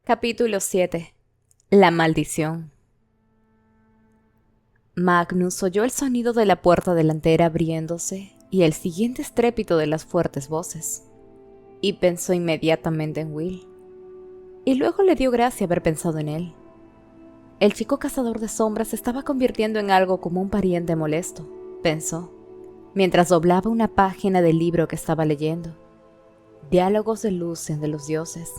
Capítulo 7. La maldición. Magnus oyó el sonido de la puerta delantera abriéndose y el siguiente estrépito de las fuertes voces, y pensó inmediatamente en Will. Y luego le dio gracia haber pensado en él. El chico cazador de sombras se estaba convirtiendo en algo como un pariente molesto, pensó, mientras doblaba una página del libro que estaba leyendo. Diálogos de Lucien de los dioses.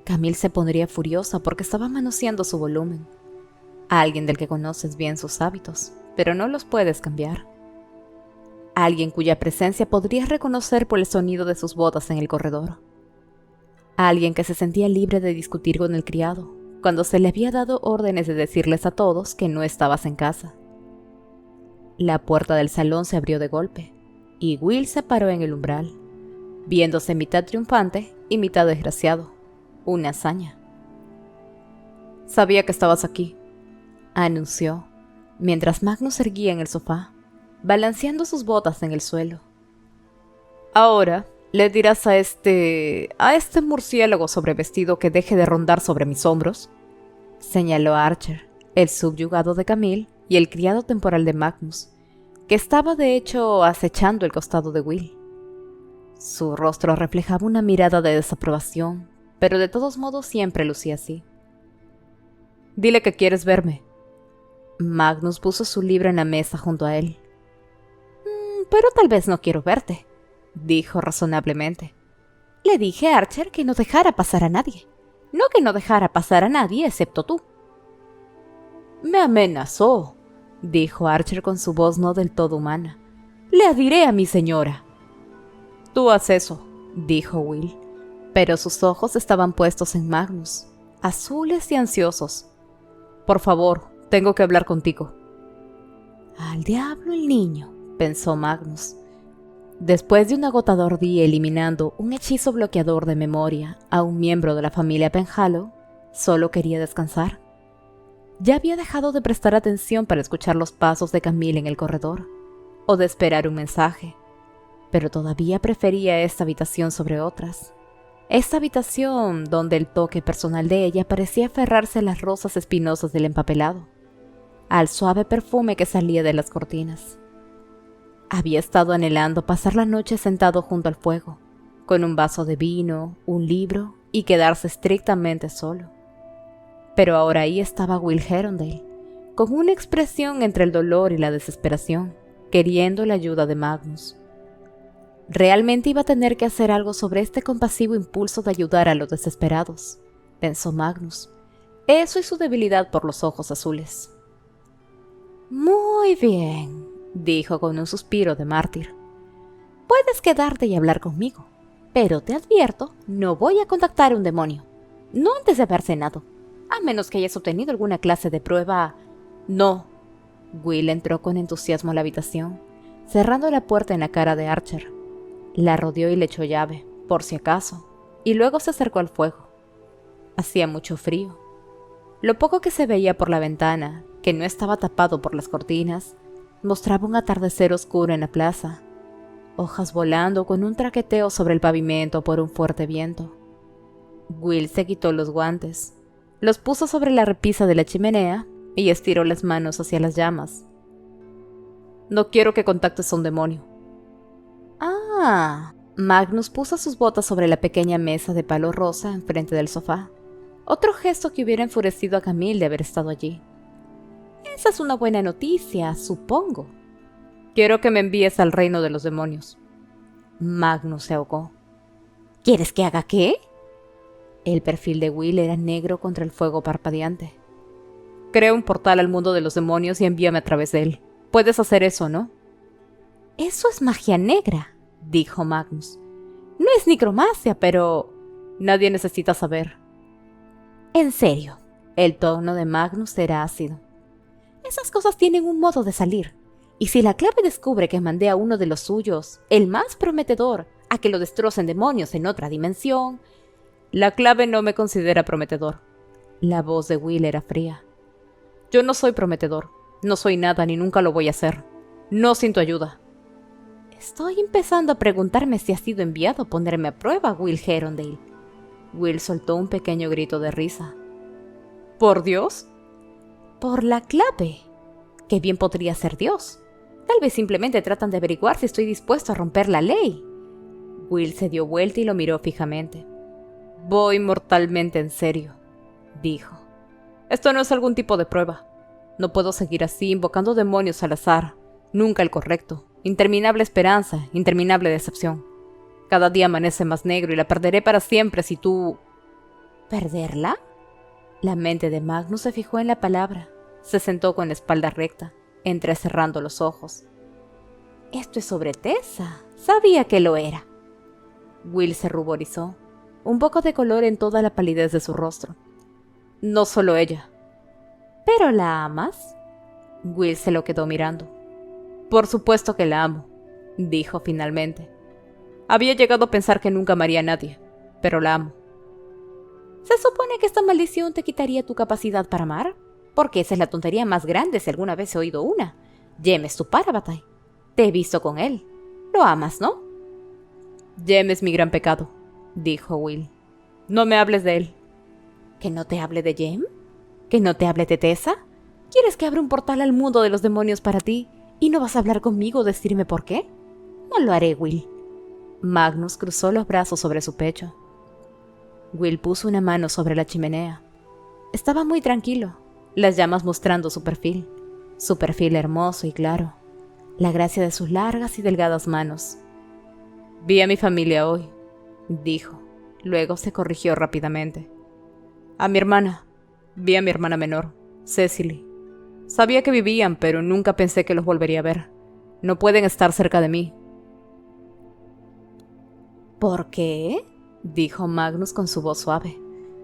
Camille se pondría furiosa porque estaba manoseando su volumen. Alguien del que conoces bien sus hábitos, pero no los puedes cambiar. Alguien cuya presencia podrías reconocer por el sonido de sus botas en el corredor. Alguien que se sentía libre de discutir con el criado, cuando se le había dado órdenes de decirles a todos que no estabas en casa. La puerta del salón se abrió de golpe, y Will se paró en el umbral, viéndose mitad triunfante y mitad desgraciado. Una hazaña. «Sabía que estabas aquí», anunció, mientras Magnus erguía en el sofá, balanceando sus botas en el suelo. «Ahora le dirás a este murciélago sobrevestido que deje de rondar sobre mis hombros», señaló Archer, el subyugado de Camille y el criado temporal de Magnus, que estaba de hecho acechando el costado de Will. Su rostro reflejaba una mirada de desaprobación, pero de todos modos siempre lucía así. «Dile que quieres verme». Magnus puso su libro en la mesa junto a él. «Pero tal vez no quiero verte», dijo razonablemente. «Le dije a Archer que no dejara pasar a nadie. No que no dejara pasar a nadie excepto tú». «Me amenazó», dijo Archer con su voz no del todo humana. «Le diré a mi señora». «Tú haz eso», dijo Will, pero sus ojos estaban puestos en Magnus, azules y ansiosos. «Por favor, tengo que hablar contigo». «Al diablo el niño», pensó Magnus. Después de un agotador día eliminando un hechizo bloqueador de memoria a un miembro de la familia Penhallow, solo quería descansar. Ya había dejado de prestar atención para escuchar los pasos de Camille en el corredor, o de esperar un mensaje, pero todavía prefería esta habitación sobre otras. Esta habitación donde el toque personal de ella parecía aferrarse a las rosas espinosas del empapelado, al suave perfume que salía de las cortinas. Había estado anhelando pasar la noche sentado junto al fuego, con un vaso de vino, un libro y quedarse estrictamente solo. Pero ahora ahí estaba Will Herondale, con una expresión entre el dolor y la desesperación, queriendo la ayuda de Magnus. Realmente iba a tener que hacer algo sobre este compasivo impulso de ayudar a los desesperados, pensó Magnus. Eso y su debilidad por los ojos azules. «Muy bien», dijo con un suspiro de mártir. «Puedes quedarte y hablar conmigo, pero te advierto, no voy a contactar a un demonio, no antes de haber cenado, a menos que hayas obtenido alguna clase de prueba». «No». Will entró con entusiasmo a la habitación, cerrando la puerta en la cara de Archer. La rodeó y le echó llave, por si acaso, y luego se acercó al fuego. Hacía mucho frío. Lo poco que se veía por la ventana, que no estaba tapado por las cortinas, mostraba un atardecer oscuro en la plaza, hojas volando con un traqueteo sobre el pavimento por un fuerte viento. Will se quitó los guantes, los puso sobre la repisa de la chimenea y estiró las manos hacia las llamas. «No quiero que contactes a un demonio». «Ah». Magnus puso sus botas sobre la pequeña mesa de palo rosa enfrente del sofá, otro gesto que hubiera enfurecido a Camille de haber estado allí. «Esa es una buena noticia, supongo». «Quiero que me envíes al reino de los demonios». Magnus se ahogó. «¿Quieres que haga qué?» El perfil de Will era negro contra el fuego parpadeante. «Crea un portal al mundo de los demonios y envíame a través de él. Puedes hacer eso, ¿no?» «Eso es magia negra», dijo Magnus. «No es nigromancia, pero nadie necesita saber». «En serio», el tono de Magnus era ácido. «Esas cosas tienen un modo de salir, y si la clave descubre que mandé a uno de los suyos, el más prometedor, a que lo destrocen demonios en otra dimensión...» «La clave no me considera prometedor». La voz de Will era fría. «Yo no soy prometedor, no soy nada ni nunca lo voy a hacer. No sin tu ayuda». «Estoy empezando a preguntarme si has sido enviado a ponerme a prueba, Will Herondale». Will soltó un pequeño grito de risa. ¿Por Dios? Por la clave. ¿Qué bien podría ser Dios? Tal vez simplemente tratan de averiguar si estoy dispuesto a romper la ley. Will se dio vuelta y lo miró fijamente. Voy mortalmente en serio, dijo. Esto no es algún tipo de prueba. No puedo seguir así invocando demonios al azar. Nunca el correcto. Interminable esperanza, interminable decepción. Cada día amanece más negro y la perderé para siempre si tú... ¿Perderla? La mente de Magnus se fijó en la palabra. Se sentó con la espalda recta, entrecerrando los ojos. Esto es sobre Tessa. Sabía que lo era. Will se ruborizó, un poco de color en toda la palidez de su rostro. No solo ella. ¿Pero la amas? Will se lo quedó mirando. Por supuesto que la amo, dijo finalmente. Había llegado a pensar que nunca amaría a nadie, pero la amo. ¿Se supone que esta maldición te quitaría tu capacidad para amar? Porque esa es la tontería más grande si alguna vez he oído una. Jem es tu Parabatai. Te he visto con él. Lo amas, ¿no? Jem es mi gran pecado, dijo Will. No me hables de él. ¿Que no te hable de Jem? ¿Que no te hable de Tessa? ¿Quieres que abra un portal al mundo de los demonios para ti y no vas a hablar conmigo o decirme por qué? No lo haré, Will. Magnus cruzó los brazos sobre su pecho. Will puso una mano sobre la chimenea. Estaba muy tranquilo, las llamas mostrando su perfil hermoso y claro, la gracia de sus largas y delgadas manos. Vi a mi familia hoy, dijo. Luego se corrigió rápidamente. A mi hermana. Vi a mi hermana menor, Cecily. Sabía que vivían, pero nunca pensé que los volvería a ver. No pueden estar cerca de mí. ¿Por qué? Dijo Magnus con su voz suave.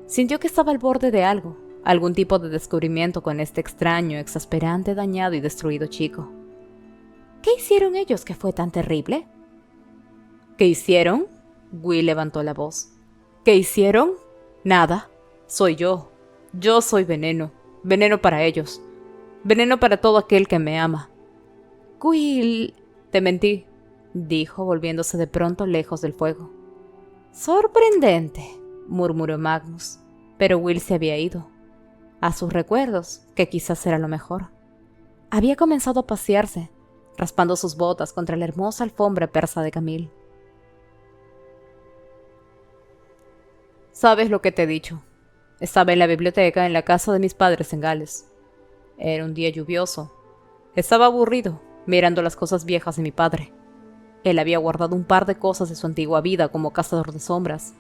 Sintió que estaba al borde de algo, algún tipo de descubrimiento con este extraño, exasperante, dañado y destruido chico. ¿Qué hicieron ellos que fue tan terrible? ¿Qué hicieron? Will levantó la voz. ¿Qué hicieron? Nada. Soy yo. Yo soy veneno. Veneno para ellos. Veneno para todo aquel que me ama. Will... Te mentí, dijo, volviéndose de pronto lejos del fuego. Sorprendente, murmuró Magnus, pero Will se había ido. A sus recuerdos, que quizás era lo mejor. Había comenzado a pasearse, raspando sus botas contra la hermosa alfombra persa de Camille. ¿Sabes lo que te he dicho? Estaba en la biblioteca en la casa de mis padres en Gales. Era un día lluvioso. Estaba aburrido, mirando las cosas viejas de mi padre. Él había guardado un par de cosas de su antigua vida como cazador de sombras.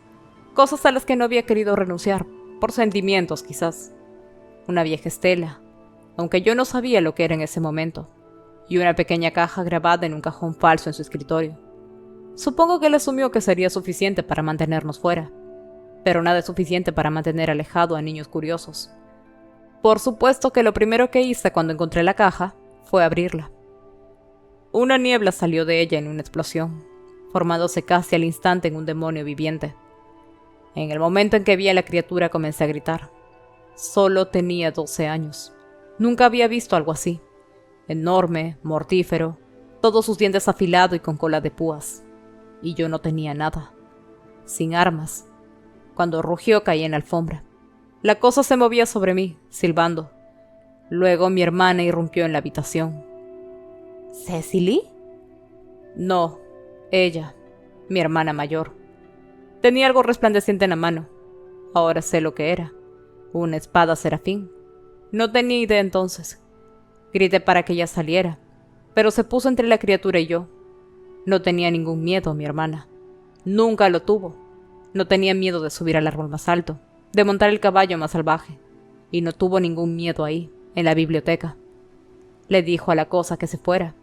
Cosas a las que no había querido renunciar, por sentimientos quizás. Una vieja estela, aunque yo no sabía lo que era en ese momento, y una pequeña caja grabada en un cajón falso en su escritorio. Supongo que él asumió que sería suficiente para mantenernos fuera, pero nada es suficiente para mantener alejado a niños curiosos. Por supuesto que lo primero que hice cuando encontré la caja fue abrirla. Una niebla salió de ella en una explosión, formándose casi al instante en un demonio viviente. En el momento en que vi a la criatura comencé a gritar. Solo tenía 12 años. Nunca había visto algo así. Enorme, mortífero, todos sus dientes afilados y con cola de púas. Y yo no tenía nada. Sin armas. Cuando rugió caí en la alfombra. La cosa se movía sobre mí, silbando. Luego mi hermana irrumpió en la habitación. ¿Cecily? No, ella, mi hermana mayor. Tenía algo resplandeciente en la mano. Ahora sé lo que era. Una espada serafín. No tenía idea entonces. Grité para que ella saliera, pero se puso entre la criatura y yo. No tenía ningún miedo, mi hermana. Nunca lo tuvo. No tenía miedo de subir al árbol más alto, de montar el caballo más salvaje. Y no tuvo ningún miedo ahí, en la biblioteca. Le dijo a la cosa que se fuera.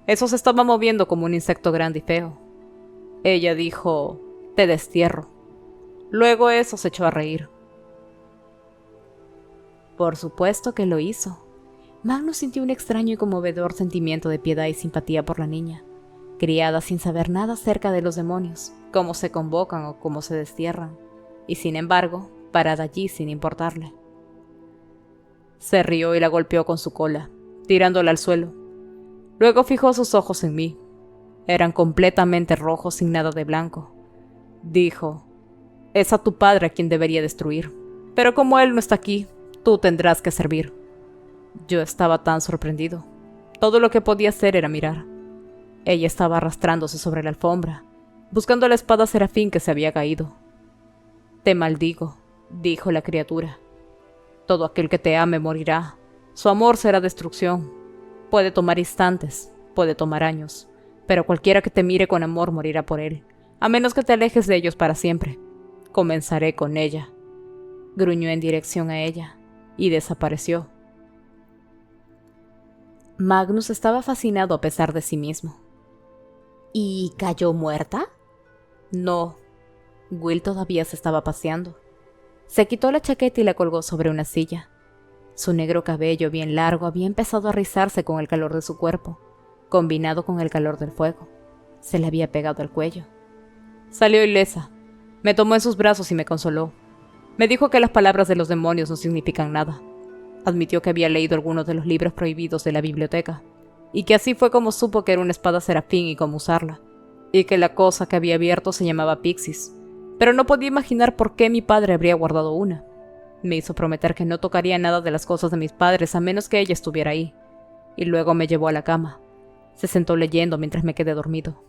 Eso se estaba moviendo como un insecto grande y feo. Ella dijo, te destierro. Luego eso se echó a reír. Por supuesto que lo hizo. Magnus sintió un extraño y conmovedor sentimiento de piedad y simpatía por la niña, criada sin saber nada acerca de los demonios, cómo se convocan o cómo se destierran, y sin embargo, parada allí sin importarle. Se rió y la golpeó con su cola, tirándola al suelo. Luego fijó sus ojos en mí. Eran completamente rojos sin nada de blanco. Dijo, Es a tu padre a quien debería destruir. Pero como él no está aquí, tú tendrás que servir. Yo estaba tan sorprendido. Todo lo que podía hacer era mirar. Ella estaba arrastrándose sobre la alfombra, buscando la espada serafín que se había caído. Te maldigo, dijo la criatura. Todo aquel que te ame morirá. Su amor será destrucción. Puede tomar instantes, puede tomar años, pero cualquiera que te mire con amor morirá por él, a menos que te alejes de ellos para siempre. Comenzaré con ella. Gruñó en dirección a ella, y desapareció. Magnus estaba fascinado a pesar de sí mismo. ¿Y cayó muerta? No. Will todavía se estaba paseando. Se quitó la chaqueta y la colgó sobre una silla. Su negro cabello bien largo había empezado a rizarse con el calor de su cuerpo, combinado con el calor del fuego. Se le había pegado al cuello. Salió ilesa. Me tomó en sus brazos y me consoló. Me dijo que las palabras de los demonios no significan nada. Admitió que había leído algunos de los libros prohibidos de la biblioteca, y que así fue como supo que era una espada serafín y cómo usarla, y que la cosa que había abierto se llamaba Pixis, pero no podía imaginar por qué mi padre habría guardado una. Me hizo prometer que no tocaría nada de las cosas de mis padres a menos que ella estuviera ahí, y luego me llevó a la cama. Se sentó leyendo mientras me quedé dormido.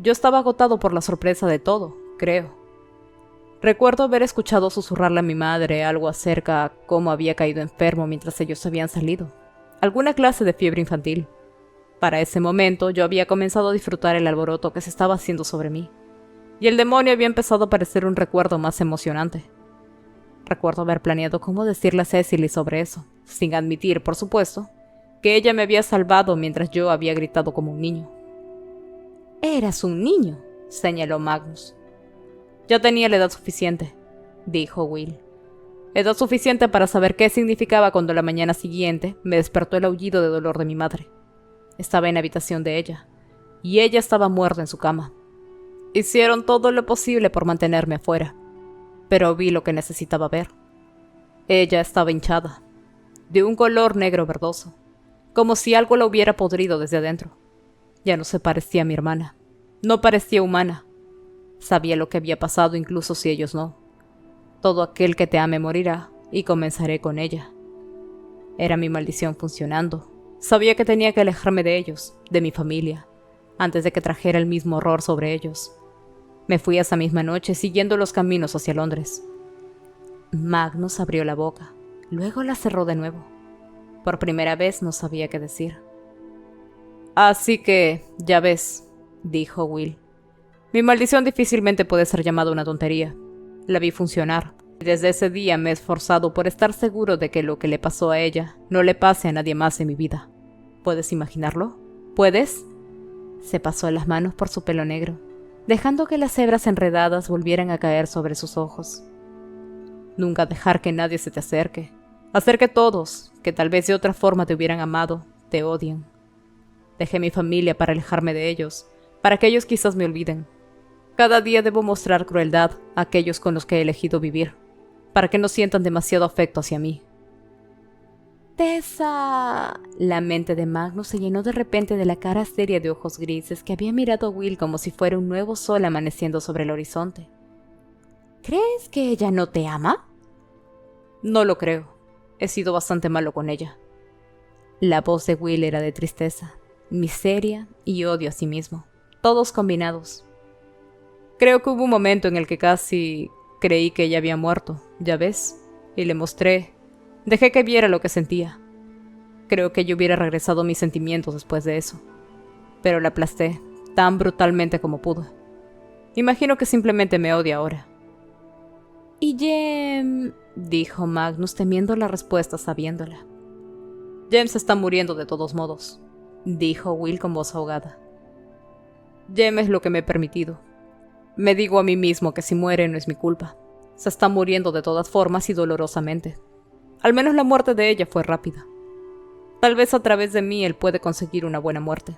Yo estaba agotado por la sorpresa de todo, creo. Recuerdo haber escuchado susurrarle a mi madre algo acerca de cómo había caído enfermo mientras ellos habían salido. Alguna clase de fiebre infantil. Para ese momento yo había comenzado a disfrutar el alboroto que se estaba haciendo sobre mí, y el demonio había empezado a parecer un recuerdo más emocionante. Recuerdo haber planeado cómo decirle a Cecily sobre eso, sin admitir, por supuesto, que ella me había salvado mientras yo había gritado como un niño. «Eras un niño», señaló Magnus. «Ya tenía la edad suficiente», dijo Will. Edad suficiente para saber qué significaba cuando la mañana siguiente me despertó el aullido de dolor de mi madre. Estaba en la habitación de ella, y ella estaba muerta en su cama. Hicieron todo lo posible por mantenerme afuera, pero vi lo que necesitaba ver. Ella estaba hinchada, de un color negro verdoso, como si algo la hubiera podrido desde adentro. Ya no se parecía a mi hermana, no parecía humana. Sabía lo que había pasado incluso si ellos no. Todo aquel que te ame morirá, y comenzaré con ella. Era mi maldición funcionando. Sabía que tenía que alejarme de ellos, de mi familia, antes de que trajera el mismo horror sobre ellos. Me fui esa misma noche siguiendo los caminos hacia Londres. Magnus abrió la boca, luego la cerró de nuevo. Por primera vez no sabía qué decir. «Así que, ya ves», dijo Will. «Mi maldición difícilmente puede ser llamada una tontería. La vi funcionar, y desde ese día me he esforzado por estar seguro de que lo que le pasó a ella no le pase a nadie más en mi vida. ¿Puedes imaginarlo? ¿Puedes?» Se pasó las manos por su pelo negro, dejando que las hebras enredadas volvieran a caer sobre sus ojos. «Nunca dejar que nadie se te acerque. Hacer que todos, que tal vez de otra forma te hubieran amado, te odien. Dejé mi familia para alejarme de ellos, para que ellos quizás me olviden. Cada día debo mostrar crueldad a aquellos con los que he elegido vivir, para que no sientan demasiado afecto hacia mí». «Tessa...» La mente de Magnus se llenó de repente de la cara seria de ojos grises que había mirado a Will como si fuera un nuevo sol amaneciendo sobre el horizonte. «¿Crees que ella no te ama?» «No lo creo. He sido bastante malo con ella». La voz de Will era de tristeza, miseria y odio a sí mismo, todos combinados. «Creo que hubo un momento en el que casi creí que ella había muerto, ya ves, y le mostré. Dejé que viera lo que sentía. Creo que yo hubiera regresado mis sentimientos después de eso, pero la aplasté tan brutalmente como pude. Imagino que simplemente me odia ahora». «¿Y Jem...?» dijo Magnus temiendo la respuesta sabiéndola. «James está muriendo de todos modos», dijo Will con voz ahogada. «Jem es lo que me he permitido. Me digo a mí mismo que si muere no es mi culpa. Se está muriendo de todas formas y dolorosamente. Al menos la muerte de ella fue rápida. Tal vez a través de mí él puede conseguir una buena muerte».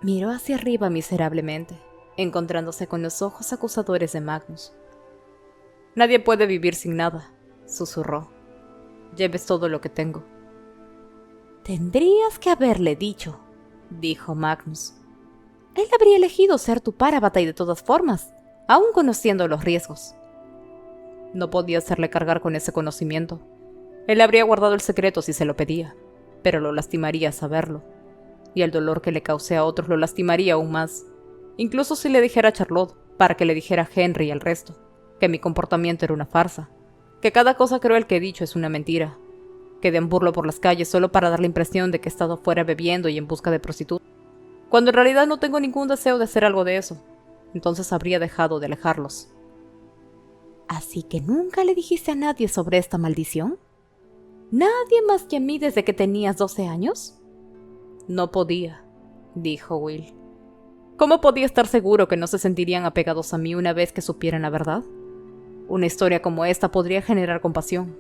Miró hacia arriba miserablemente, encontrándose con los ojos acusadores de Magnus. «Nadie puede vivir sin nada», susurró. «Jem es todo lo que tengo». «Tendrías que haberle dicho», dijo Magnus. «Él habría elegido ser tu párabata y de todas formas, aún conociendo los riesgos. No podía hacerle cargar con ese conocimiento. Él habría guardado el secreto si se lo pedía, pero lo lastimaría saberlo. Y el dolor que le causé a otros lo lastimaría aún más. Incluso si le dijera a Charlotte, para que le dijera a Henry y al resto, que mi comportamiento era una farsa, que cada cosa cruel que he dicho es una mentira, que deambulo por las calles solo para dar la impresión de que he estado fuera bebiendo y en busca de prostitutas, cuando en realidad no tengo ningún deseo de hacer algo de eso. Entonces habría dejado de alejarlos. ¿Así que nunca le dijiste a nadie sobre esta maldición? ¿Nadie más que a mí desde que tenías 12 años? No podía, dijo Will. ¿Cómo podía estar seguro que no se sentirían apegados a mí una vez que supieran la verdad? Una historia como esta podría generar compasión.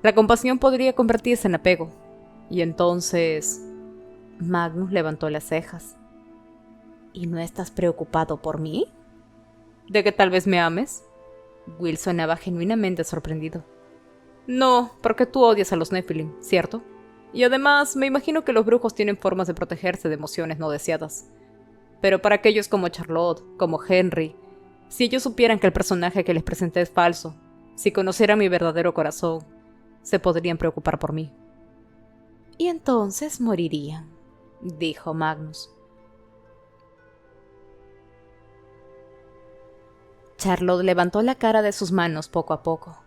La compasión podría convertirse en apego. Y entonces... Magnus levantó las cejas. ¿Y no estás preocupado por mí? ¿De que tal vez me ames? Will sonaba genuinamente sorprendido. No, porque tú odias a los Nephilim, ¿cierto? Y además, me imagino que los brujos tienen formas de protegerse de emociones no deseadas. Pero para aquellos como Charlotte, como Henry, si ellos supieran que el personaje que les presenté es falso, si conocieran mi verdadero corazón, se podrían preocupar por mí. Y entonces morirían, dijo Magnus. Charlotte levantó la cara de sus manos poco a poco.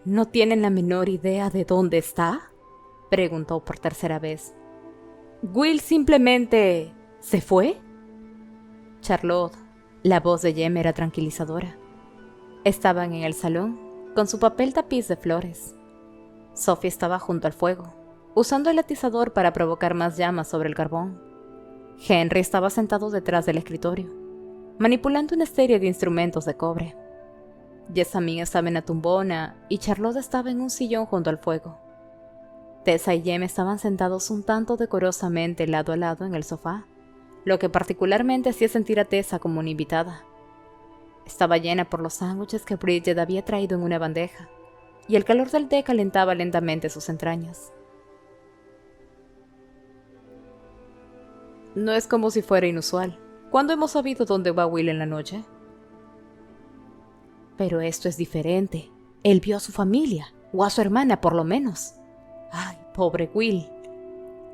¿No tienen la menor idea de dónde está?, preguntó por tercera vez. ¿Will simplemente se fue? Charlotte, la voz de Jem era tranquilizadora. Estaban en el salón, con su papel tapiz de flores. Sophie estaba junto al fuego, usando el atizador para provocar más llamas sobre el carbón. Henry estaba sentado detrás del escritorio, manipulando una serie de instrumentos de cobre. Jessamine estaba en la tumbona y Charlotte estaba en un sillón junto al fuego. Tessa y Jem estaban sentados un tanto decorosamente lado a lado en el sofá, lo que particularmente hacía sentir a Tessa como una invitada. Estaba llena por los sándwiches que Bridget había traído en una bandeja, y el calor del té calentaba lentamente sus entrañas. No es como si fuera inusual. ¿Cuándo hemos sabido dónde va Will en la noche? Pero esto es diferente. Él vio a su familia, o a su hermana por lo menos. ¡Ay, pobre Will!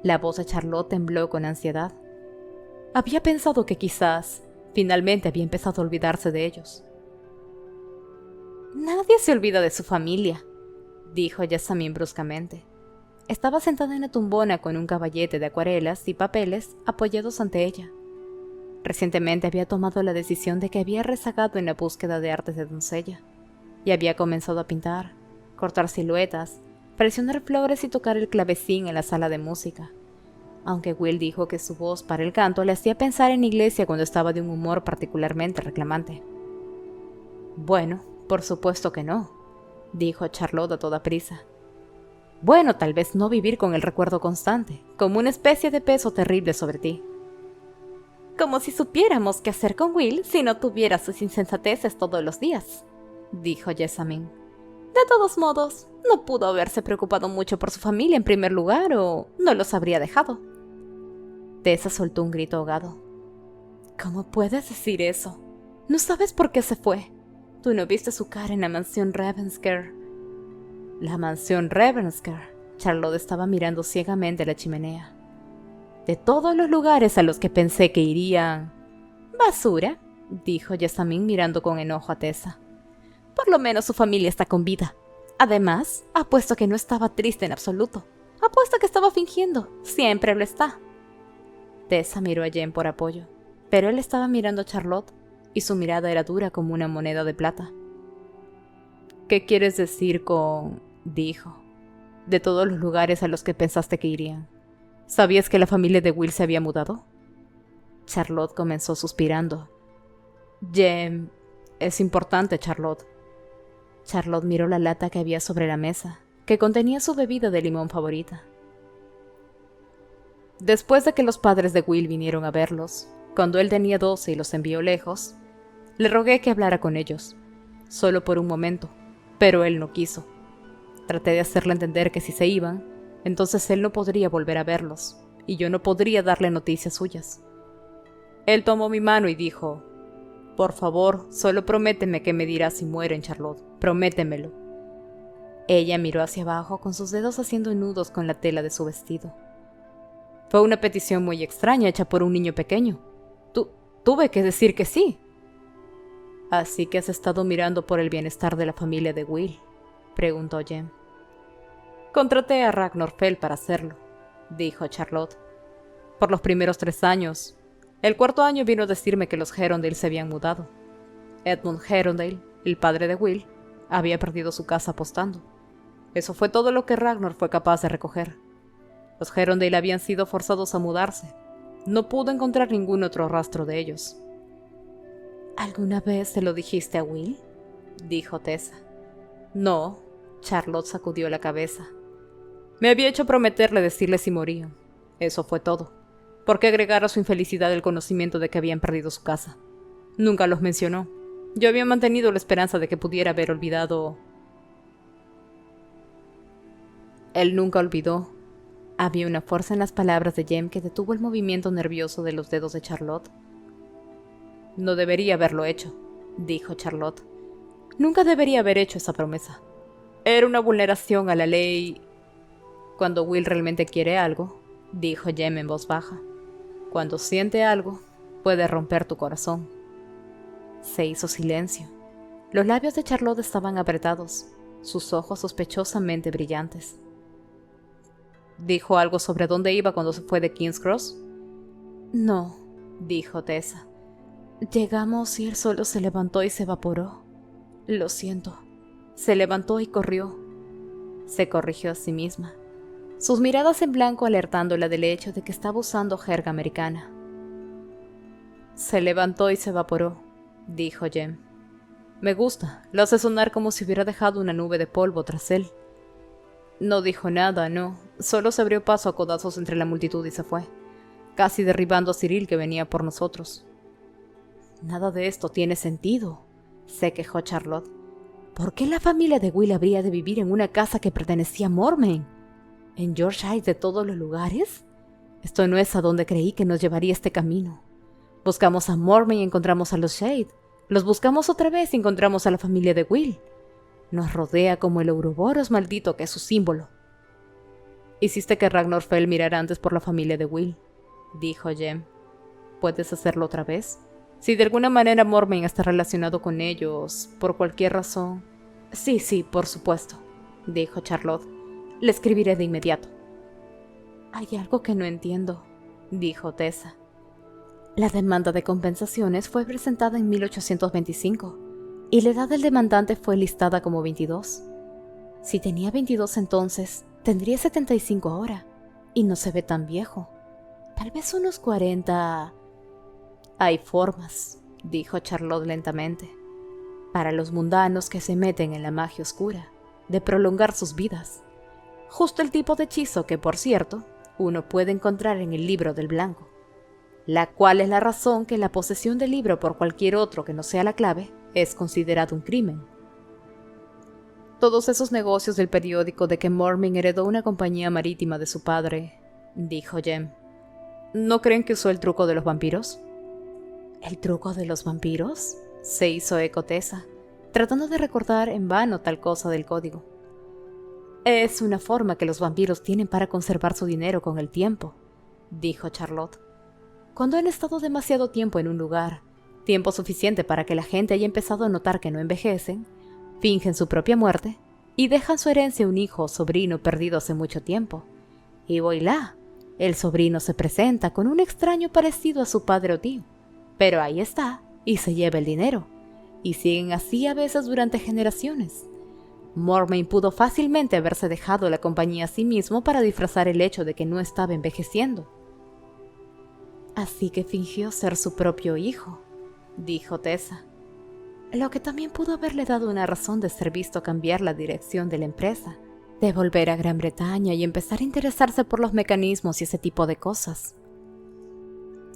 La voz de Charlotte tembló con ansiedad. Había pensado que quizás, finalmente había empezado a olvidarse de ellos. Nadie se olvida de su familia, dijo Jessamine bruscamente. Estaba sentada en la tumbona con un caballete de acuarelas y papeles apoyados ante ella. Recientemente había tomado la decisión de que había rezagado en la búsqueda de artes de doncella, y había comenzado a pintar, cortar siluetas, presionar flores y tocar el clavecín en la sala de música, aunque Will dijo que su voz para el canto le hacía pensar en iglesia cuando estaba de un humor particularmente reclamante. Bueno, por supuesto que no, dijo Charlotte a toda prisa. Bueno, tal vez no vivir con el recuerdo constante, como una especie de peso terrible sobre ti. Como si supiéramos qué hacer con Will si no tuviera sus insensateces todos los días, dijo Jessamine. De todos modos, no pudo haberse preocupado mucho por su familia en primer lugar o no los habría dejado. Tessa soltó un grito ahogado. ¿Cómo puedes decir eso? No sabes por qué se fue. Tú no viste su cara en la mansión Ravensker. La mansión Ravensker. Charlotte estaba mirando ciegamente la chimenea. De todos los lugares a los que pensé que irían... Basura, dijo Jessamine mirando con enojo a Tessa. Por lo menos su familia está con vida. Además, apuesto que no estaba triste en absoluto. Apuesto que estaba fingiendo. Siempre lo está. Tessa miró a Jen por apoyo, pero él estaba mirando a Charlotte, y su mirada era dura como una moneda de plata. ¿Qué quieres decir con...? Dijo. De todos los lugares a los que pensaste que irían. ¿Sabías que la familia de Will se había mudado? Charlotte comenzó suspirando. Jem, es importante, Charlotte. Charlotte miró la lata que había sobre la mesa, que contenía su bebida de limón favorita. Después de que los padres de Will vinieron a verlos, cuando él tenía 12 y los envió lejos, le rogué que hablara con ellos, solo por un momento, pero él no quiso. Traté de hacerle entender que si se iban, entonces él no podría volver a verlos, y yo no podría darle noticias suyas. Él tomó mi mano y dijo, Por favor, solo prométeme que me dirás si mueren, Charlotte. Prométemelo. Ella miró hacia abajo con sus dedos haciendo nudos con la tela de su vestido. Fue una petición muy extraña hecha por un niño pequeño. Tuve que decir que sí. ¿Así que has estado mirando por el bienestar de la familia de Will?, preguntó Jem. Contraté a Ragnar Fell para hacerlo, dijo Charlotte. Por los primeros 3 años. El 4.º año vino a decirme que los Herondale se habían mudado. Edmund Herondale, el padre de Will, había perdido su casa apostando. Eso fue todo lo que Ragnar fue capaz de recoger. Los Herondale habían sido forzados a mudarse. No pudo encontrar ningún otro rastro de ellos. ¿Alguna vez se lo dijiste a Will?, dijo Tessa. No, Charlotte sacudió la cabeza. Me había hecho prometerle decirle si morían. Eso fue todo. ¿Por qué agregar a su infelicidad el conocimiento de que habían perdido su casa? Nunca los mencionó. Yo había mantenido la esperanza de que pudiera haber olvidado. Él nunca olvidó. Había una fuerza en las palabras de Jem que detuvo el movimiento nervioso de los dedos de Charlotte. No debería haberlo hecho, dijo Charlotte. Nunca debería haber hecho esa promesa. Era una vulneración a la ley. Cuando Will realmente quiere algo, dijo Jem en voz baja. Cuando siente algo, puede romper tu corazón. Se hizo silencio. Los labios de Charlotte estaban apretados, sus ojos sospechosamente brillantes. ¿Dijo algo sobre dónde iba cuando se fue de King's Cross? No, dijo Tessa. Llegamos y él solo se levantó y se evaporó. Lo siento. Se levantó y corrió. Se corrigió a sí misma, sus miradas en blanco alertándola del hecho de que estaba usando jerga americana. Se levantó y se evaporó, dijo Jem. Me gusta, lo hace sonar como si hubiera dejado una nube de polvo tras él. No dijo nada, no, solo se abrió paso a codazos entre la multitud y se fue, casi derribando a Cyril que venía por nosotros. Nada de esto tiene sentido, se quejó Charlotte. ¿Por qué la familia de Will habría de vivir en una casa que pertenecía a Mormain? ¿En Yorkshire de todos los lugares? Esto no es a donde creí que nos llevaría este camino. Buscamos a Mormain y encontramos a los Shade. Los buscamos otra vez y encontramos a la familia de Will. Nos rodea como el Ouroboros maldito que es su símbolo. Hiciste que Ragnar Fell mirara antes por la familia de Will, dijo Jem. ¿Puedes hacerlo otra vez? Si de alguna manera Mormain está relacionado con ellos, por cualquier razón. Sí, por supuesto, dijo Charlotte. Le escribiré de inmediato. Hay algo que no entiendo, dijo Tessa. La demanda de compensaciones fue presentada en 1825 y la edad del demandante fue listada como 22. Si tenía 22 entonces, tendría 75 ahora y no se ve tan viejo. Tal vez unos 40. Hay formas, dijo Charlotte lentamente, para los mundanos que se meten en la magia oscura, de prolongar sus vidas. Justo el tipo de hechizo que, por cierto, uno puede encontrar en el libro del blanco, la cual es la razón que la posesión del libro por cualquier otro que no sea la clave es considerado un crimen. Todos esos negocios del periódico de que Mormain heredó una compañía marítima de su padre, dijo Jem. ¿No creen que usó el truco de los vampiros? ¿El truco de los vampiros? Se hizo eco Tessa, tratando de recordar en vano tal cosa del código. Es una forma que los vampiros tienen para conservar su dinero con el tiempo, dijo Charlotte. Cuando han estado demasiado tiempo en un lugar, tiempo suficiente para que la gente haya empezado a notar que no envejecen, fingen su propia muerte y dejan su herencia a un hijo o sobrino perdido hace mucho tiempo. Y voilá, el sobrino se presenta con un extraño parecido a su padre o tío, pero ahí está y se lleva el dinero, y siguen así a veces durante generaciones. Mormain pudo fácilmente haberse dejado la compañía a sí mismo para disfrazar el hecho de que no estaba envejeciendo. Así que fingió ser su propio hijo, dijo Tessa. Lo que también pudo haberle dado una razón de ser visto cambiar la dirección de la empresa, de volver a Gran Bretaña y empezar a interesarse por los mecanismos y ese tipo de cosas.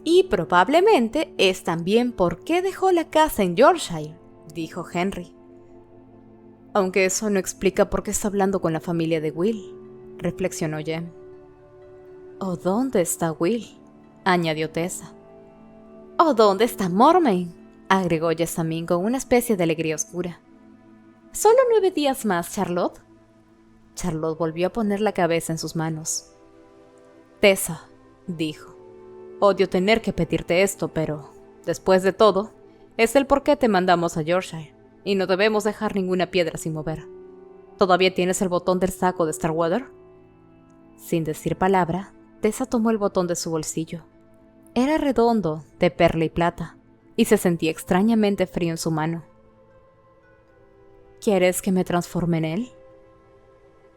Y probablemente es también por qué dejó la casa en Yorkshire, dijo Henry. Aunque eso no explica por qué está hablando con la familia de Will, reflexionó Jem. ¿O dónde está Will?, añadió Tessa. ¿O dónde está Mormain?, agregó Jessamine con una especie de alegría oscura. ¿Solo 9 días más, Charlotte? Charlotte volvió a poner la cabeza en sus manos. Tessa, dijo, odio tener que pedirte esto, pero, después de todo, es el por qué te mandamos a Yorkshire, y no debemos dejar ninguna piedra sin mover. ¿Todavía tienes el botón del saco de Starwater? Sin decir palabra, Tessa tomó el botón de su bolsillo. Era redondo, de perla y plata, y se sentía extrañamente frío en su mano. ¿Quieres que me transforme en él?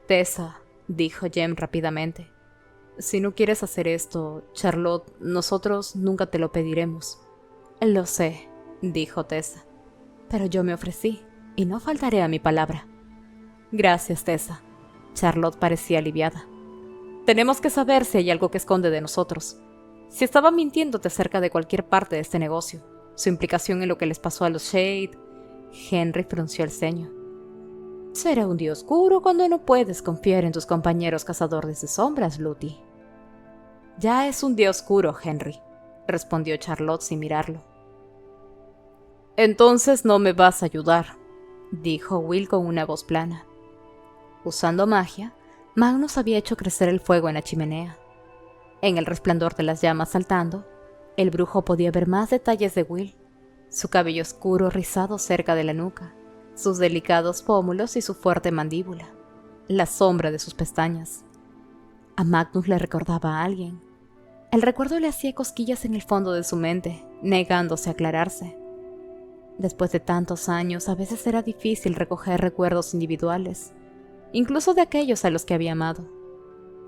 Tessa, dijo Jem rápidamente. Si no quieres hacer esto, Charlotte, nosotros nunca te lo pediremos. Lo sé, dijo Tessa, pero yo me ofrecí, y no faltaré a mi palabra. Gracias, Tessa. Charlotte parecía aliviada. Tenemos que saber si hay algo que esconde de nosotros. Si estaba mintiéndote acerca de cualquier parte de este negocio, su implicación en lo que les pasó a los Shade. Henry frunció el ceño. Será un día oscuro cuando no puedes confiar en tus compañeros cazadores de sombras, Lottie. Ya es un día oscuro, Henry, respondió Charlotte sin mirarlo. Entonces no me vas a ayudar, dijo Will con una voz plana. Usando magia, Magnus había hecho crecer el fuego en la chimenea. En el resplandor de las llamas saltando, el brujo podía ver más detalles de Will, su cabello oscuro rizado cerca de la nuca, sus delicados pómulos y su fuerte mandíbula, la sombra de sus pestañas. A Magnus le recordaba a alguien. El recuerdo le hacía cosquillas en el fondo de su mente, negándose a aclararse. Después de tantos años, a veces era difícil recoger recuerdos individuales, incluso de aquellos a los que había amado.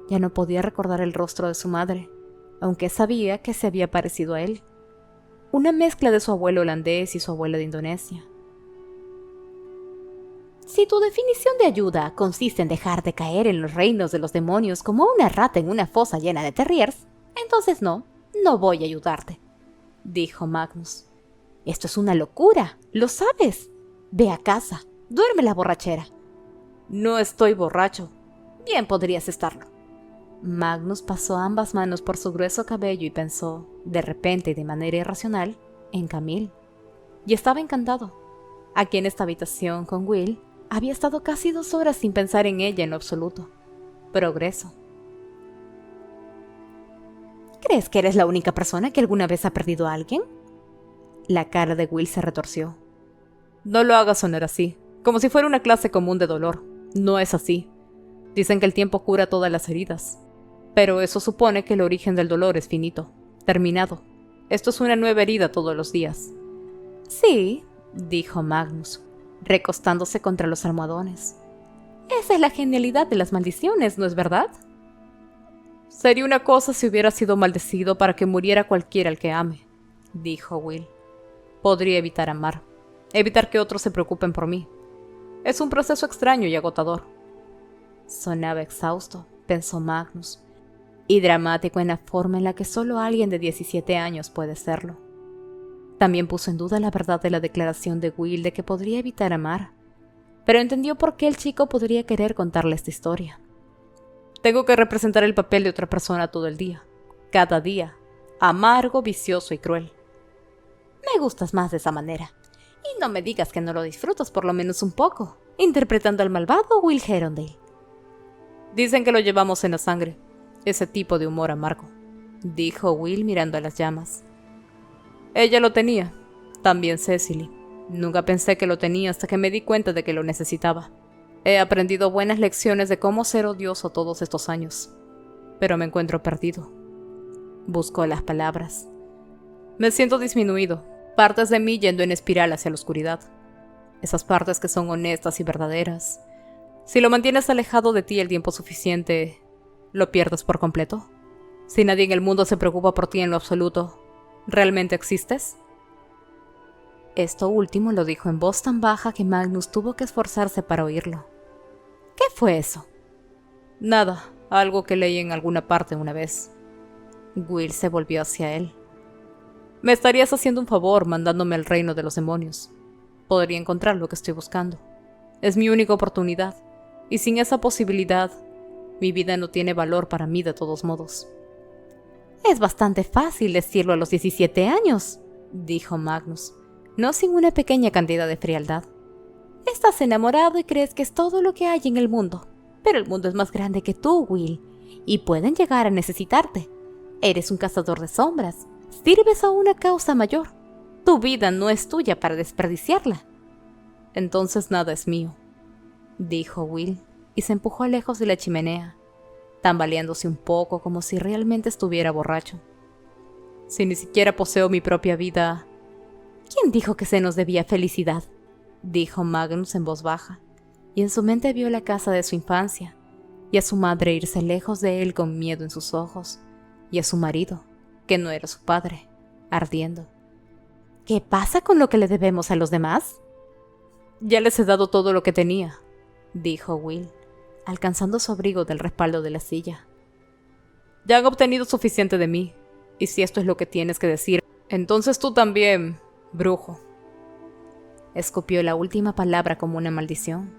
Ya no podía recordar el rostro de su madre, aunque sabía que se había parecido a él. Una mezcla de su abuelo holandés y su abuela de Indonesia. Si tu definición de ayuda consiste en dejar de caer en los reinos de los demonios como una rata en una fosa llena de terriers, entonces no voy a ayudarte, dijo Magnus. Esto es una locura, lo sabes. Ve a casa, duerme la borrachera. No estoy borracho. Bien podrías estarlo. Magnus pasó ambas manos por su grueso cabello y pensó, de repente y de manera irracional, en Camille. Y estaba encantado. Aquí en esta habitación con Will, había estado casi 2 horas sin pensar en ella en lo absoluto. Progreso. ¿Crees que eres la única persona que alguna vez ha perdido a alguien? La cara de Will se retorció. No lo hagas sonar así, como si fuera una clase común de dolor. No es así. Dicen que el tiempo cura todas las heridas. Pero eso supone que el origen del dolor es finito, terminado. Esto es una nueva herida todos los días. Sí, dijo Magnus, recostándose contra los almohadones. Esa es la genialidad de las maldiciones, ¿no es verdad? Sería una cosa si hubiera sido maldecido para que muriera cualquiera al que ame, dijo Will. Podría evitar amar, evitar que otros se preocupen por mí. Es un proceso extraño y agotador. Sonaba exhausto, pensó Magnus, y dramático en la forma en la que solo alguien de 17 años puede serlo. También puso en duda la verdad de la declaración de Will de que podría evitar amar, pero entendió por qué el chico podría querer contarle esta historia. Tengo que representar el papel de otra persona todo el día, cada día, amargo, vicioso y cruel. Me gustas más de esa manera, y no me digas que no lo disfrutas por lo menos un poco, interpretando al malvado Will Herondale. Dicen que lo llevamos en la sangre, ese tipo de humor amargo, dijo Will mirando a las llamas. Ella lo tenía, también Cecily. Nunca pensé que lo tenía hasta que me di cuenta de que lo necesitaba. He aprendido buenas lecciones de cómo ser odioso todos estos años, pero me encuentro perdido. Buscó las palabras. Me siento disminuido, partes de mí yendo en espiral hacia la oscuridad. Esas partes que son honestas y verdaderas. Si lo mantienes alejado de ti el tiempo suficiente, ¿lo pierdes por completo? Si nadie en el mundo se preocupa por ti en lo absoluto, ¿realmente existes? Esto último lo dijo en voz tan baja que Magnus tuvo que esforzarse para oírlo. ¿Qué fue eso? Nada, algo que leí en alguna parte una vez. Will se volvió hacia él. Me estarías haciendo un favor mandándome al reino de los demonios. Podría encontrar lo que estoy buscando. Es mi única oportunidad, y sin esa posibilidad, mi vida no tiene valor para mí de todos modos. Es bastante fácil decirlo a los 17 años, dijo Magnus. no sin una pequeña cantidad de frialdad. Estás enamorado y crees que es todo lo que hay en el mundo, pero el mundo es más grande que tú, Will, y pueden llegar a necesitarte. Eres un cazador de sombras, sirves a una causa mayor. Tu vida no es tuya para desperdiciarla. Entonces nada es mío, dijo Will, y se empujó lejos de la chimenea, tambaleándose un poco como si realmente estuviera borracho. Si ni siquiera poseo mi propia vida... ¿Quién dijo que se nos debía felicidad?, dijo Magnus en voz baja, y en su mente vio la casa de su infancia, y a su madre irse lejos de él con miedo en sus ojos, y a su marido, que no era su padre, ardiendo. ¿Qué pasa con lo que le debemos a los demás? Ya les he dado todo lo que tenía, dijo Will, alcanzando su abrigo del respaldo de la silla. Ya han obtenido suficiente de mí, y si esto es lo que tienes que decir, entonces tú también, brujo. Escupió la última palabra como una maldición.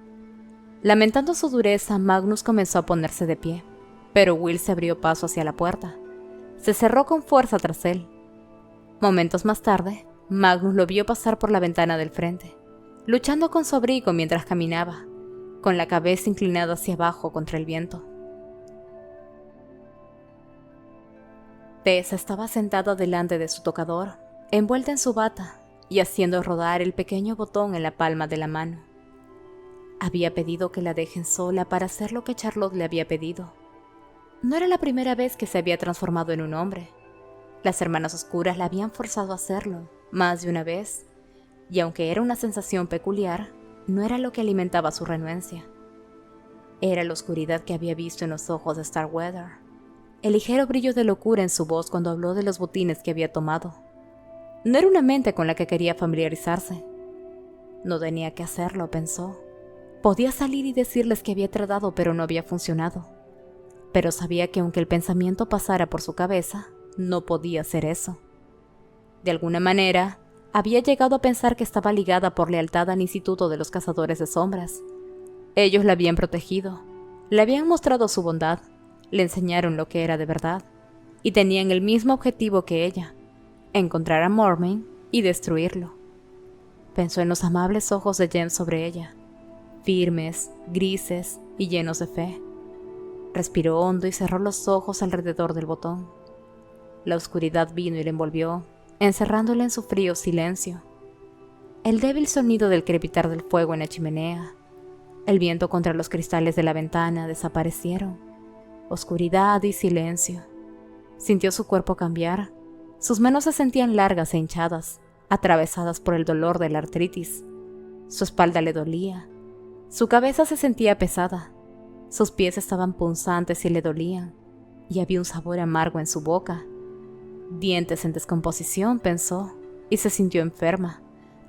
Lamentando su dureza, Magnus comenzó a ponerse de pie, pero Will se abrió paso hacia la puerta. Se cerró con fuerza tras él. Momentos más tarde, Magnus lo vio pasar por la ventana del frente, luchando con su abrigo mientras caminaba, con la cabeza inclinada hacia abajo contra el viento. Tessa estaba sentada delante de su tocador, envuelta en su bata y haciendo rodar el pequeño botón en la palma de la mano. Había pedido que la dejen sola para hacer lo que Charlotte le había pedido. No era la primera vez que se había transformado en un hombre. Las hermanas oscuras la habían forzado a hacerlo, más de una vez, y aunque era una sensación peculiar, no era lo que alimentaba su renuencia. Era la oscuridad que había visto en los ojos de Starweather, el ligero brillo de locura en su voz cuando habló de los botines que había tomado. No era una mente con la que quería familiarizarse. No tenía que hacerlo, pensó. Podía salir y decirles que había tratado, pero no había funcionado. Pero sabía que aunque el pensamiento pasara por su cabeza, no podía hacer eso. De alguna manera, había llegado a pensar que estaba ligada por lealtad al Instituto de los Cazadores de Sombras. Ellos la habían protegido, le habían mostrado su bondad, le enseñaron lo que era de verdad, y tenían el mismo objetivo que ella, encontrar a Mormain y destruirlo. Pensó en los amables ojos de Jem sobre ella, firmes, grises y llenos de fe. Respiró hondo y cerró los ojos alrededor del botón. La oscuridad vino y le envolvió, encerrándola en su frío silencio. El débil sonido del crepitar del fuego en la chimenea, el viento contra los cristales de la ventana desaparecieron. Oscuridad y silencio. Sintió su cuerpo cambiar. Sus manos se sentían largas e hinchadas, atravesadas por el dolor de la artritis. Su espalda le dolía. Su cabeza se sentía pesada. Sus pies estaban punzantes y le dolían, y había un sabor amargo en su boca. Dientes en descomposición, pensó, y se sintió enferma.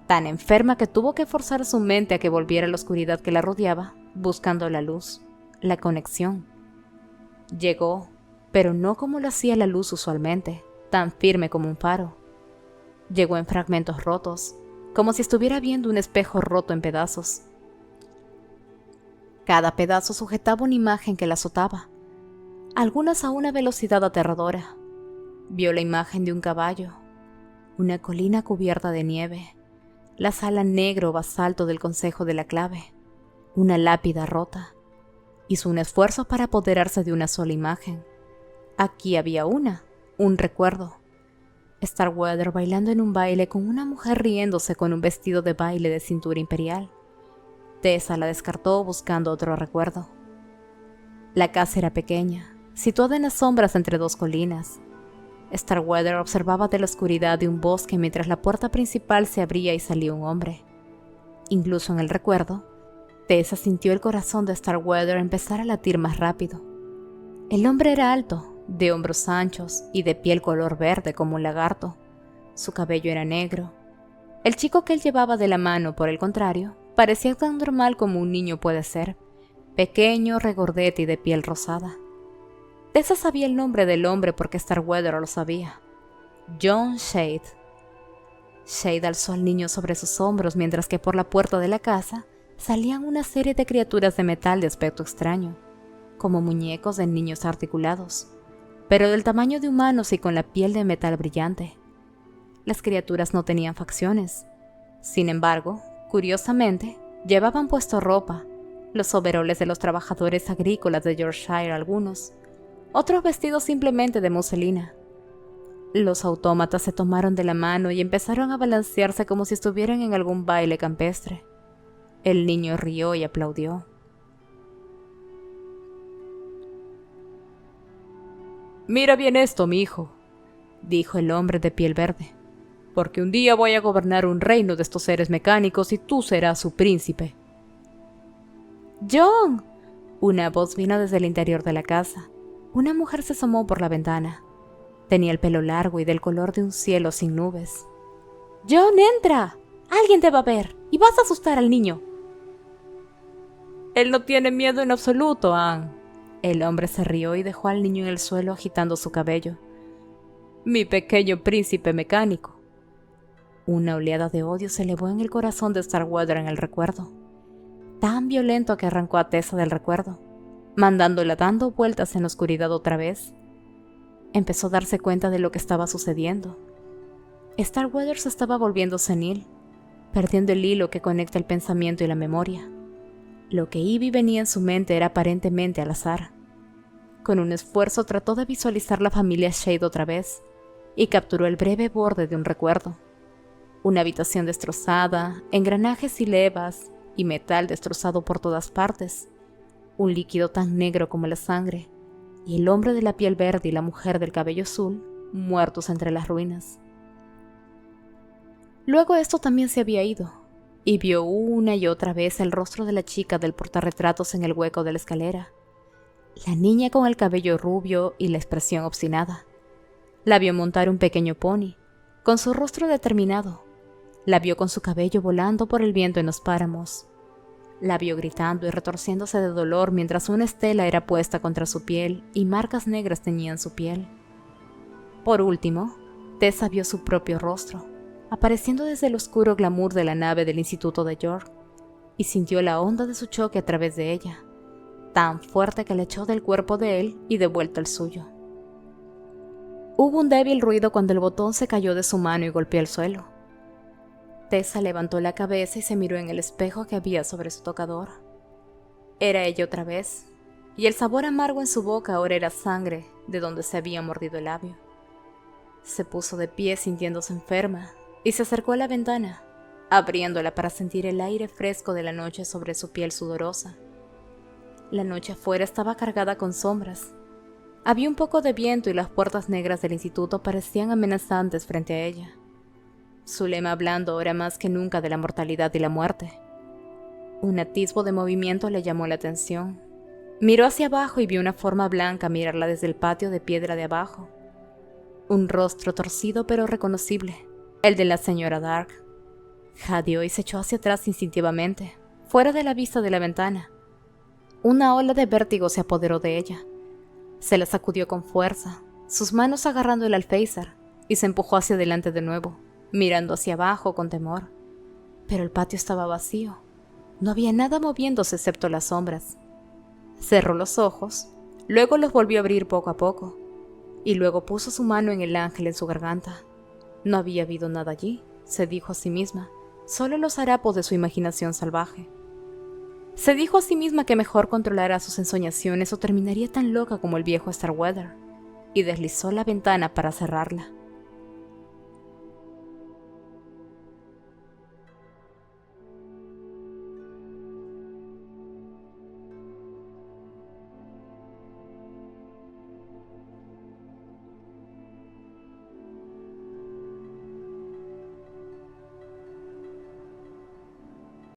Tan enferma que tuvo que forzar su mente a que volviera a la oscuridad que la rodeaba, buscando la luz, la conexión. Llegó, pero no como lo hacía la luz usualmente, tan firme como un faro. Llegó en fragmentos rotos, como si estuviera viendo un espejo roto en pedazos. Cada pedazo sujetaba una imagen que la azotaba, algunas a una velocidad aterradora. Vio la imagen de un caballo, una colina cubierta de nieve, la sala negro basalto del Consejo de la Clave, una lápida rota. Hizo un esfuerzo para apoderarse de una sola imagen. Aquí había un recuerdo. Starweather bailando en un baile con una mujer riéndose con un vestido de baile de cintura imperial. Tessa la descartó buscando otro recuerdo. La casa era pequeña, situada en las sombras entre dos colinas. Starweather observaba de la oscuridad de un bosque mientras la puerta principal se abría y salía un hombre. Incluso en el recuerdo, Tessa sintió el corazón de Starweather empezar a latir más rápido. El hombre era alto, de hombros anchos y de piel color verde como un lagarto. Su cabello era negro. El chico que él llevaba de la mano, por el contrario, parecía tan normal como un niño puede ser, pequeño, regordete y de piel rosada. Tessa sabía el nombre del hombre porque Starweather lo sabía. John Shade. Shade alzó al niño sobre sus hombros mientras que por la puerta de la casa salían una serie de criaturas de metal de aspecto extraño, como muñecos de niños articulados, pero del tamaño de humanos y con la piel de metal brillante. Las criaturas no tenían facciones, Sin embargo, curiosamente, llevaban puesto ropa, los overoles de los trabajadores agrícolas de Yorkshire algunos, otros vestidos simplemente de muselina. Los autómatas se tomaron de la mano y empezaron a balancearse como si estuvieran en algún baile campestre. El niño rió y aplaudió. «Mira bien esto, mi hijo», dijo el hombre de piel verde, «porque un día voy a gobernar un reino de estos seres mecánicos y tú serás su príncipe». «¡John!», una voz vino desde el interior de la casa. Una mujer se asomó por la ventana. Tenía el pelo largo y del color de un cielo sin nubes. «¡John, entra! Alguien te va a ver y vas a asustar al niño». «Él no tiene miedo en absoluto, Anne». El hombre se rió y dejó al niño en el suelo agitando su cabello. «Mi pequeño príncipe mecánico». Una oleada de odio se elevó en el corazón de Starkweather en el recuerdo, tan violento que arrancó a Tessa del recuerdo, mandándola dando vueltas en la oscuridad otra vez. Empezó a darse cuenta de lo que estaba sucediendo. Starkweather se estaba volviendo senil, perdiendo el hilo que conecta el pensamiento y la memoria. Lo que iba y venía en su mente era aparentemente al azar. Con un esfuerzo trató de visualizar la familia Shade otra vez, y capturó el breve borde de un recuerdo. Una habitación destrozada, engranajes y levas, y metal destrozado por todas partes. Un líquido tan negro como la sangre, y el hombre de la piel verde y la mujer del cabello azul, muertos entre las ruinas. Luego esto también se había ido, y vio una y otra vez el rostro de la chica del portarretratos en el hueco de la escalera. La niña con el cabello rubio y la expresión obstinada. La vio montar un pequeño pony, con su rostro determinado. La vio con su cabello volando por el viento en los páramos. La vio gritando y retorciéndose de dolor mientras una estela era puesta contra su piel y marcas negras teñían su piel. Por último, Tessa vio su propio rostro, apareciendo desde el oscuro glamour de la nave del Instituto de York, y sintió la onda de su choque a través de ella, tan fuerte que le echó del cuerpo de él y de vuelta al suyo. Hubo un débil ruido cuando el botón se cayó de su mano y golpeó el suelo. Tessa levantó la cabeza y se miró en el espejo que había sobre su tocador. Era ella otra vez, y el sabor amargo en su boca ahora era sangre de donde se había mordido el labio. Se puso de pie sintiéndose enferma y se acercó a la ventana, abriéndola para sentir el aire fresco de la noche sobre su piel sudorosa. La noche afuera estaba cargada con sombras. Había un poco de viento y las puertas negras del instituto parecían amenazantes frente a ella. Su lema hablando ahora más que nunca de la mortalidad y la muerte. Un atisbo de movimiento le llamó la atención. Miró hacia abajo y vio una forma blanca mirarla desde el patio de piedra de abajo. Un rostro torcido pero reconocible, el de la señora Dark. Jadeó y se echó hacia atrás instintivamente, fuera de la vista de la ventana. Una ola de vértigo se apoderó de ella. Se la sacudió con fuerza, sus manos agarrando el alféizar, y se empujó hacia adelante de nuevo, mirando hacia abajo con temor. Pero el patio estaba vacío. No había nada moviéndose excepto las sombras. Cerró los ojos, luego los volvió a abrir poco a poco, y luego puso su mano en el ángel en su garganta. No había habido nada allí, se dijo a sí misma, solo los harapos de su imaginación salvaje. Se dijo a sí misma que mejor controlara sus ensoñaciones o terminaría tan loca como el viejo Starkweather, y deslizó la ventana para cerrarla.